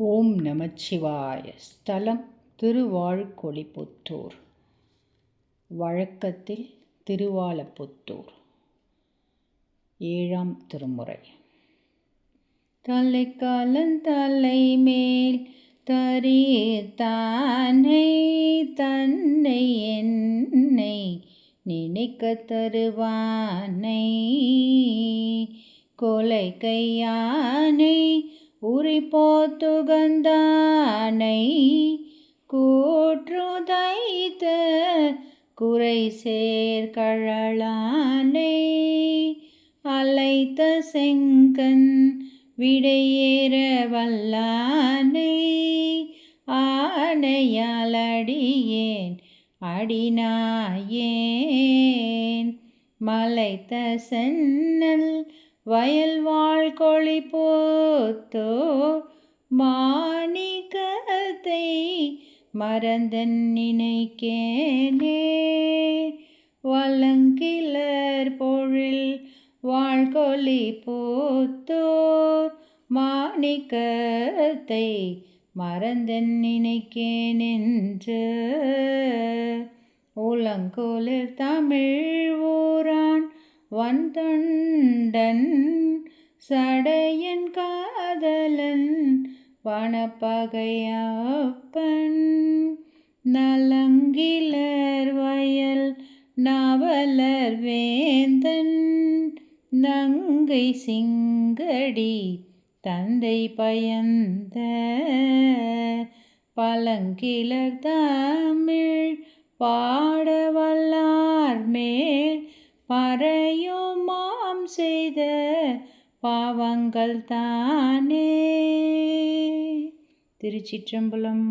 ஓம் நமச்சிவாய. ஸ்தலம் திருவாழ்கொழிப்புத்தூர். வழக்கத்தில் திருவாலப்புத்தூர். 7ஆம் திருமுறை. தலைக்காலந்தலை மேல் தரீர்த்தானை தன்னை என்னை நினைக்கத் தருவானை கொலை கையானை உரிப்போத்துகந்தானை கூற்றுதைத்த குறை சேர்கழலானை அலைத்த செங்கண் விடையேற வல்லானை ஆனையால் அடியேன் அடிநாயேன் மலைத்த சென்னல் வயல் வாழ்கொழிப்புத்தூர் மாணிக்கத்தை மறந்தன் நினைக்கேனே வலங்கிளர் பொழில் வாழ்கொழிப்புத்தூர் மாணிக்கத்தை மறந்தன் நினைக்கேனென்று உலங்குளிர் தமிழ் ஊரான் வன்தொண்டன் சடையன் காதலன் வனப்பகையப்பன் நலங்கிளர் வயல் நாவலர் வேந்தன் நங்கை சிங்கடி தந்தை பயந்த பழங்கிளர் தமிழ் பாடவல்லார் மேல் பறையுமாம் செய்த பாவங்கள் தானே. திருச்சிற்றம்பலம்.